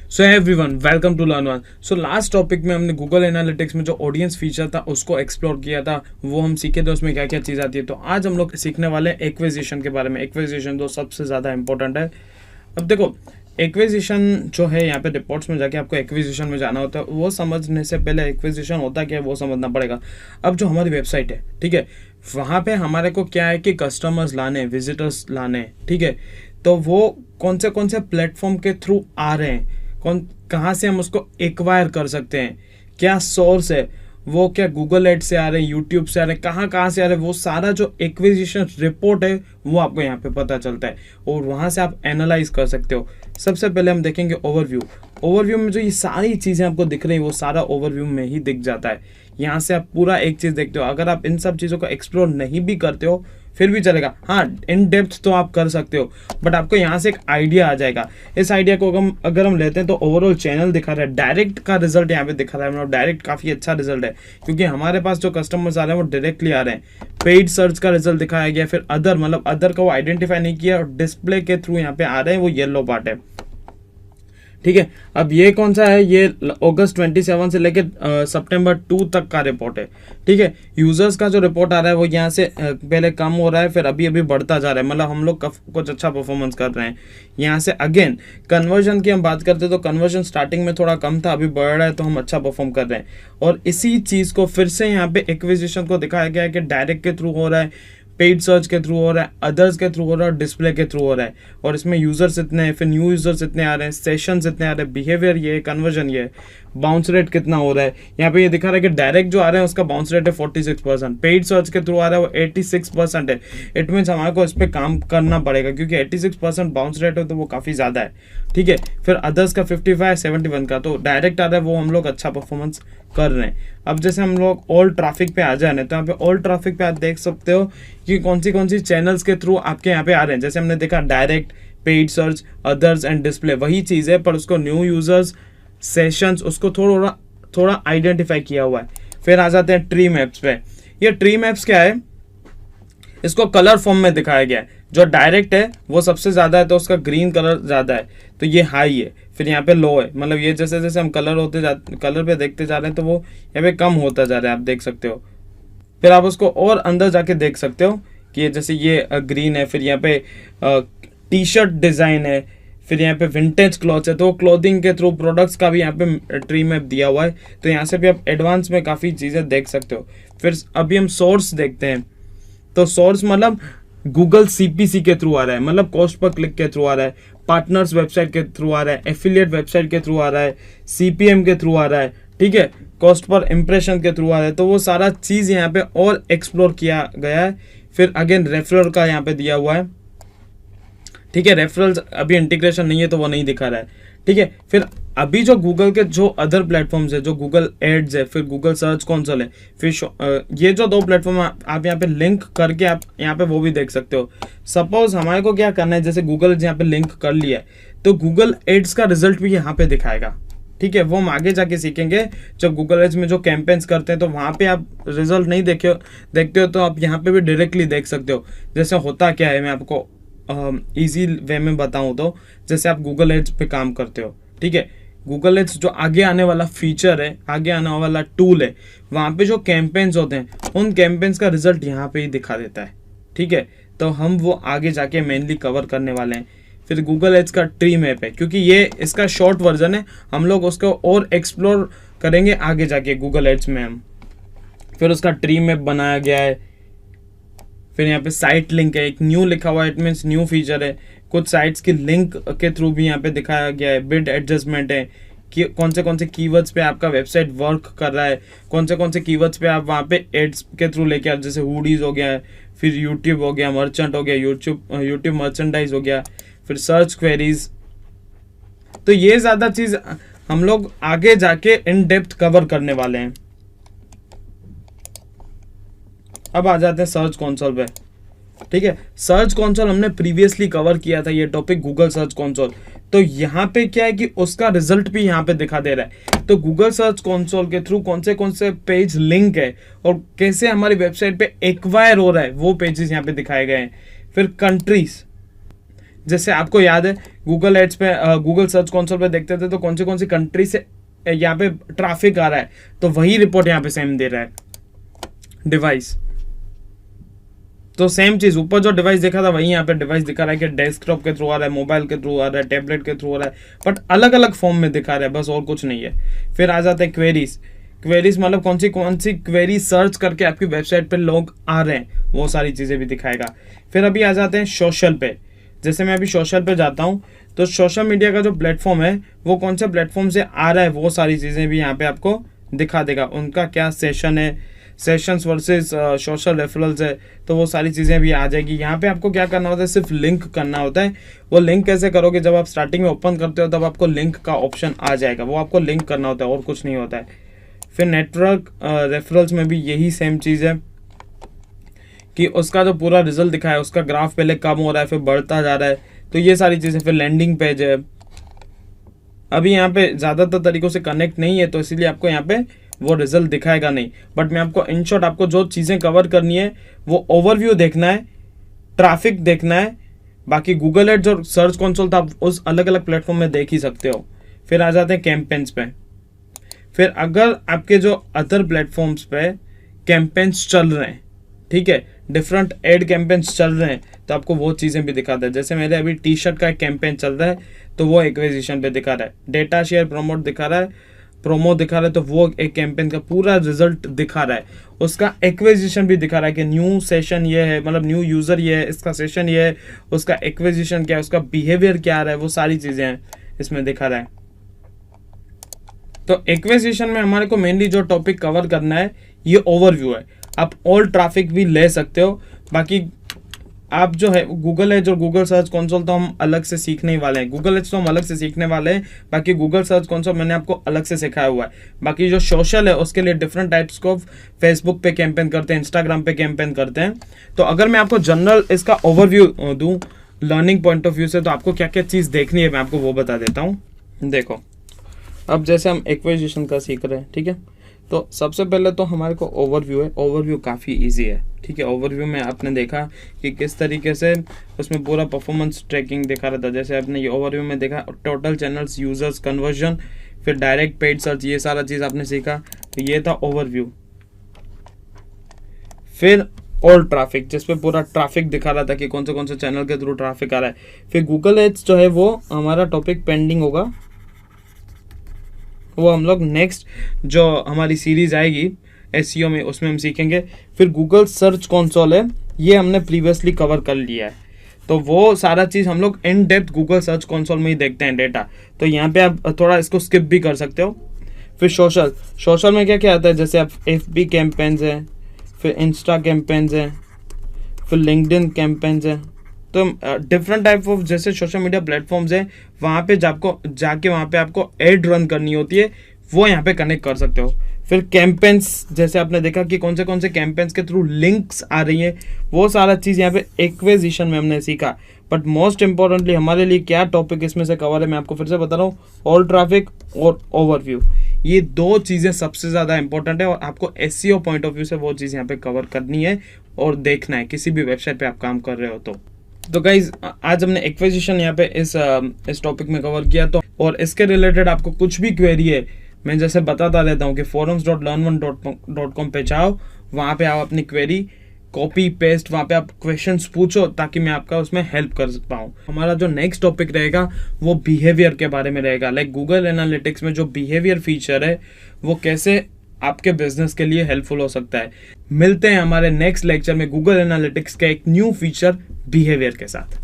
So everyone welcome to learn one. So last topic में हमने Google analytics में जो ऑडियंस फीचर था उसको एक्सप्लोर किया था, वो हम सीखे थे उसमें क्या क्या चीज़ आती है। तो आज हम लोग सीखने वाले हैं एक्विजिशन के बारे में। एक्विजिशन तो सबसे ज़्यादा इंपॉर्टेंट है। अब देखो, एक्विजिशन जो है यहाँ पे रिपोर्ट्स में जाके आपको एक्विजिशन में जाना होता है। वो समझने से पहले एक्विजिशन होता क्या है वो समझना पड़ेगा। अब जो हमारी वेबसाइट है, ठीक है, वहाँ पे हमारे को क्या है कि कस्टमर्स लाने, विजिटर्स लाने, ठीक है, तो वो कौन से प्लेटफॉर्म के थ्रू आ रहे हैं, कहाँ से हम उसको एक्वायर कर सकते हैं, क्या सोर्स है, वो क्या गूगल एड से आ रहे हैं, यूट्यूब से आ रहे हैं, कहाँ से आ रहे हैं, वो सारा जो एक्विजिशन रिपोर्ट है वो आपको यहाँ पे पता चलता है और वहाँ से आप एनालाइज कर सकते हो। सबसे पहले हम देखेंगे ओवरव्यू में जो ये सारी चीज़ें आपको दिख रही है वो सारा ओवरव्यू में ही दिख जाता है। यहाँ से आप पूरा एक चीज़ देखते हो। अगर आप इन सब चीज़ों को एक्सप्लोर नहीं भी करते हो फिर भी चलेगा, हाँ, इन डेप्थ तो आप कर सकते हो, बट आपको यहाँ से एक आइडिया आ जाएगा। इस आइडिया को अगर हम लेते हैं तो ओवरऑल चैनल दिखा रहा है, डायरेक्ट का रिजल्ट यहाँ पे दिखा रहा है, मतलब डायरेक्ट काफ़ी अच्छा रिजल्ट है क्योंकि हमारे पास जो कस्टमर्स आ रहे हैं वो डायरेक्टली आ रहे हैं। पेड सर्च का रिजल्ट दिखाया गया, फिर अदर, मतलब अदर का वो आइडेंटिफाई नहीं किया और डिस्प्ले के थ्रू यहाँ पे आ रहे हैं, वो येलो पार्ट है, ठीक है। अब ये कौन सा है, ये अगस्त 27 से लेके सितंबर 2 तक का रिपोर्ट है, ठीक है। यूजर्स का जो रिपोर्ट आ रहा है वो यहाँ से पहले कम हो रहा है, फिर अभी अभी बढ़ता जा रहा है, मतलब हम लोग कुछ अच्छा परफॉर्मेंस कर रहे हैं। यहाँ से अगेन कन्वर्जन की हम बात करते हैं तो कन्वर्जन स्टार्टिंग में थोड़ा कम था, अभी बढ़ रहा है, तो हम अच्छा परफॉर्म कर रहे हैं। और इसी चीज़ को फिर से यहाँ पे एक्विजिशन को दिखाया गया है कि डायरेक्ट के थ्रू हो रहा है, पेड सर्च के थ्रू हो रहा है, अदर्स के थ्रू हो रहा है, डिस्प्ले के थ्रू हो रहा है। और इसमें यूजर्स इतने हैं, फिर न्यू यूजर्स इतने आ रहे हैं, सेशंस इतने आ रहे हैं, बिहेवियर ये, कन्वर्जन ये, बाउंस रेट कितना हो रहा है। यहाँ पे ये दिखा रहा है कि डायरेक्ट जो आ रहे हैं उसका बाउंस रेट है 46%, पेड सर्च के थ्रू आ रहा है वो 86% है। इट मीन्स हमारे को इस पर काम करना पड़ेगा क्योंकि 86% बाउंस रेट है तो वो काफ़ी ज़्यादा है, ठीक है। फिर अदर्स का 55-71 का, तो डायरेक्ट आ रहा है वो हम लोग अच्छा परफॉर्मेंस कर रहे हैं। अब जैसे हम लोग ऑल ट्रैफिक पे आ जाए ना, तो यहाँ पे ऑल ट्रैफिक पे आप देख सकते हो कि कौन सी चैनल्स के थ्रू आपके यहाँ पे आ रहे हैं। जैसे हमने देखा direct, paid search, others and display, वही चीज़ है पर उसको न्यू यूजर्स, सेशंस, उसको थोड़ा आइडेंटिफाई किया हुआ है। फिर आ जाते हैं ट्री मैप्स पे। ये ट्री मैप्स क्या है, इसको कलर फॉर्म में दिखाया गया है। जो डायरेक्ट है वो सबसे ज़्यादा है तो उसका ग्रीन कलर ज़्यादा है, तो ये हाई है। फिर यहाँ पे लो है, मतलब ये जैसे जैसे हम कलर पे देखते जा रहे हैं तो वो यहाँ पे कम होता जा रहा है, आप देख सकते हो। फिर आप उसको और अंदर जाके देख सकते हो कि ये जैसे ये ग्रीन है, फिर यहाँ पे टी शर्ट डिज़ाइन है, फिर यहाँ पे विंटेज क्लॉथ्स है, तो क्लोथिंग के थ्रू प्रोडक्ट्स का भी यहाँ पे ट्री मैप दिया हुआ है। तो यहाँ से भी आप एडवांस में काफ़ी चीज़ें देख सकते हो। फिर अभी हम सोर्स देखते हैं, तो सोर्स मतलब गूगल सीपीसी के थ्रू आ रहा है, मतलब कॉस्ट पर क्लिक के थ्रू आ रहा है, पार्टनर्स वेबसाइट के थ्रू आ रहा है, एफिलिएट वेबसाइट के थ्रू आ रहा है, सीपीएम के थ्रू आ रहा है, ठीक है, कॉस्ट पर इंप्रेशन के थ्रू आ रहा है। तो वो सारा चीज़ यहाँ पे और एक्सप्लोर किया गया है। फिर अगेन रेफरल का यहाँ पे दिया हुआ है, ठीक है। रेफरल्स अभी इंटीग्रेशन नहीं है तो वो नहीं दिखा रहा है, ठीक है। फिर अभी जो गूगल के जो अदर प्लेटफॉर्म्स है, जो गूगल एड्स है, फिर गूगल सर्च कंसोल है, फिर ये जो दो प्लेटफॉर्म आप यहाँ पे लिंक करके आप यहाँ पे वो भी देख सकते हो। सपोज हमारे को क्या करना है, जैसे गूगल यहाँ पे लिंक कर लिया है तो गूगल एड्स का रिजल्ट भी यहाँ पे दिखाएगा, ठीक है। वो हम आगे जाके सीखेंगे। जब गूगल एड्स में जो कैंपेन्स करते हैं तो वहाँ पे आप रिजल्ट नहीं देखते हो तो आप यहाँ पे भी डायरेक्टली देख सकते हो। जैसे होता क्या है, मैं आपको ईजी वे में बताऊँ तो, जैसे आप गूगल एड्स पे काम करते हो, ठीक है, गूगल एड्स जो आगे आने वाला फीचर है, आगे आने वाला टूल है, वहाँ पे जो कैंपेन्स होते हैं उन कैंपेन्स का रिजल्ट यहाँ पे ही दिखा देता है, ठीक है। तो हम वो आगे जाके मेनली कवर करने वाले हैं। फिर गूगल एड्स का ट्री मैप है, क्योंकि ये इसका शॉर्ट वर्जन है, हम लोग उसको और एक्सप्लोर करेंगे आगे जाके गूगल एड्स में हम। फिर उसका ट्री मैप बनाया गया है। फिर यहाँ पे साइट लिंक है, एक न्यू लिखा हुआ है, इट मीन्स न्यू फीचर है। कुछ साइट्स की लिंक के थ्रू भी यहाँ पे दिखाया गया है। बिड एडजस्टमेंट है कि कौन से कीवर्ड्स पे आपका वेबसाइट वर्क कर रहा है, कौन से कीवर्ड्स पे आप वहाँ पे एड्स के थ्रू लेके आप, जैसे हुडीज हो गया है, फिर यूट्यूब हो गया, मर्चेंट हो गया, यूट्यूब मर्चेंडाइज हो गया, फिर सर्च क्वेरीज। तो ये ज़्यादा चीज़ हम लोग आगे जाके इन डेप्थ कवर करने वाले हैं। अब आ जाते हैं सर्च कंसोल पे, ठीक है। सर्च कंसोल हमने प्रीवियसली कवर किया था ये टॉपिक, गूगल सर्च कंसोल। तो यहाँ पे क्या है कि उसका रिजल्ट भी यहाँ पे दिखा दे रहा है। तो गूगल सर्च कंसोल के थ्रू कौन से पेज लिंक है और कैसे हमारी वेबसाइट पे एक्वायर हो रहा है वो पेजेस यहाँ पे दिखाए गए हैं। फिर कंट्रीज, जैसे आपको याद है गूगल एड्स पे, गूगल सर्च कंसोल पे देखते थे तो कौन सी कंट्री से यहाँ पे ट्रैफिक आ रहा है, तो वही रिपोर्ट यहाँ पे सेम दे रहा है डिवाइस। तो सेम चीज, ऊपर जो डिवाइस देखा था वही यहाँ पे डिवाइस दिखा रहा है कि डेस्कटॉप के थ्रू आ रहा है, मोबाइल के थ्रू आ रहा है, टैबलेट के थ्रू आ रहा है, बट अलग अलग फॉर्म में दिखा रहा है, बस और कुछ नहीं है। फिर आ जाते हैं क्वेरीज। क्वेरीज मतलब कौन सी क्वेरी सर्च करके आपकी वेबसाइट पे लोग आ रहे हैं, वो सारी चीजें भी दिखाएगा। फिर अभी आ जाते हैं सोशल पे। जैसे मैं अभी सोशल पे जाता हूँ तो सोशल मीडिया का जो प्लेटफॉर्म है वो कौन से प्लेटफॉर्म से आ रहा है, वो सारी चीजें भी यहाँ पे आपको दिखा देगा। उनका क्या सेशन है, सेशंस वर्सेस सोशल रेफरल्स है, तो वो सारी चीज़ें भी आ जाएगी। यहाँ पे आपको क्या करना होता है, सिर्फ लिंक करना होता है। वो लिंक कैसे करोगे, जब आप स्टार्टिंग में ओपन करते हो तब आपको लिंक का ऑप्शन आ जाएगा, वो आपको लिंक करना होता है और कुछ नहीं होता है। फिर नेटवर्क रेफरल्स में भी यही सेम चीज़ है कि उसका जो पूरा रिजल्ट दिखा है, उसका ग्राफ पहले कम हो रहा है फिर बढ़ता जा रहा है, तो ये सारी चीज़ें। फिर लैंडिंग पेज है, अभी यहाँ पे ज़्यादातर तरीकों से कनेक्ट नहीं है तो इसीलिए आपको यहाँ पे वो रिजल्ट दिखाएगा नहीं, बट मैं आपको इन शॉर्ट आपको जो चीज़ें कवर करनी है वो ओवरव्यू देखना है, ट्रैफिक देखना है, बाकी गूगल एड्स और सर्च कंसोल तो आप उस अलग अलग प्लेटफॉर्म में देख ही सकते हो। फिर आ जाते हैं कैंपेन्स पे। फिर अगर आपके जो अदर प्लेटफॉर्म्स पे कैंपेन्स चल रहे हैं, ठीक है, डिफरेंट एड कैंपेन्स चल रहे हैं, तो आपको वो चीज़ें भी दिखाता है। जैसे मेरे अभी टी शर्ट का एक कैंपेन चल रहा है तो वो एक्विजिशन पे दिखा रहा है, डेटा शेयर प्रोमो दिखा रहा है, तो वो एक कैंपेन का पूरा रिजल्ट दिखा रहा है। उसका एक्विजिशन भी दिखा रहा है कि न्यू सेशन ये है, मतलब न्यू यूजर ये है, इसका सेशन ये है, उसका एक्विजिशन क्या है, उसका बिहेवियर क्या आ रहा है, वो सारी चीजें हैं इसमें दिखा रहा है। तो एक्विजिशन में हमारे को मेनली जो टॉपिक कवर करना है ये ओवरव्यू है। आप ऑल ट्रैफिक भी ले सकते हो, बाकी आप जो है गूगल एड्स और गूगल सर्च कंसोल तो हम अलग से सीखने ही वाले हैं। गूगल एड्स तो हम अलग से सीखने वाले हैं, बाकी गूगल सर्च कंसोल मैंने आपको अलग से सिखाया हुआ है। बाकी जो सोशल है उसके लिए डिफरेंट टाइप्स को फेसबुक पे कैंपेन करते हैं, इंस्टाग्राम पे कैंपेन करते हैं। तो अगर मैं आपको जनरल इसका ओवरव्यू दूं लर्निंग पॉइंट ऑफ व्यू से, तो आपको क्या क्या चीज़ देखनी है मैं आपको वो बता देता हूँ। देखो, अब जैसे हम एक्विजिशन का सीख रहे हैं, ठीक है, तो सबसे पहले तो हमारे को ओवरव्यू है। ओवरव्यू काफ़ी इजी है, ठीक है। ओवरव्यू में आपने देखा कि किस तरीके से उसमें पूरा परफॉर्मेंस ट्रैकिंग दिखा रहा था। जैसे आपने ये ओवरव्यू में देखा टोटल चैनल्स, यूजर्स, कन्वर्जन, फिर डायरेक्ट पेड सर्च, ये सारा चीज़ आपने सीखा, तो ये था ओवरव्यू। फिर ऑल ट्रैफिक, जिस पे पूरा ट्रैफिक दिखा रहा था कि कौन से चैनल के थ्रू ट्रैफिक आ रहा है। फिर गूगल एड्स जो है वो हमारा टॉपिक पेंडिंग होगा, वो हम लोग नेक्स्ट जो हमारी सीरीज आएगी एसईओ में उसमें हम सीखेंगे। फिर गूगल सर्च कंसोल है, ये हमने प्रीवियसली कवर कर लिया है, तो वो सारा चीज़ हम लोग in depth Google search console में ही देखते हैं डेटा, तो यहाँ पे आप थोड़ा इसको स्किप भी कर सकते हो। फिर सोशल में क्या क्या आता है, जैसे आप FB कैंपेन्स है, फिर इंस्टा कैंपेन्स है, फिर लिंक्डइन कैंपेन्स है, तो डिफरेंट टाइप ऑफ जैसे सोशल मीडिया प्लेटफॉर्म्स है, वहाँ पे जाके वहाँ पे आपको एड रन करनी होती है, वो यहाँ पे कनेक्ट कर सकते हो। फिर कैंपेन्स, जैसे आपने देखा कि कौन से कैंपेन्स के थ्रू लिंक्स आ रही हैं, वो सारा चीज़ यहाँ पे एक्विजिशन में हमने सीखा। बट मोस्ट इंपॉर्टेंटली हमारे लिए क्या टॉपिक इसमें से कवर है, मैं आपको फिर से बता रहा हूँ, ऑल ट्रैफिक और ओवरव्यू, ये दो चीज़ें सबसे ज़्यादा इंपॉर्टेंट है और आपको SEO पॉइंट ऑफ व्यू से वो चीज़ यहाँ पे कवर करनी है और देखना है किसी भी वेबसाइट पे आप काम कर रहे हो तो गाइज आज हमने एक्विजिशन यहाँ पे इस टॉपिक में कवर किया। तो और इसके रिलेटेड आपको कुछ भी क्वेरी है, मैं जैसे बताता रहता हूँ कि forums.learn1.com पे जाओ, वहाँ पे आप अपनी क्वेरी कॉपी पेस्ट, वहाँ पे आप क्वेश्चंस पूछो ताकि मैं आपका उसमें हेल्प कर पाऊँ। हमारा जो नेक्स्ट टॉपिक रहेगा वो बिहेवियर के बारे में रहेगा। लाइक गूगल एनालिटिक्स में जो बिहेवियर फीचर है वो कैसे आपके बिजनेस के लिए हेल्पफुल हो सकता है। मिलते हैं हमारे नेक्स्ट लेक्चर में गूगल एनालिटिक्स का एक न्यू फीचर बिहेवियर के साथ।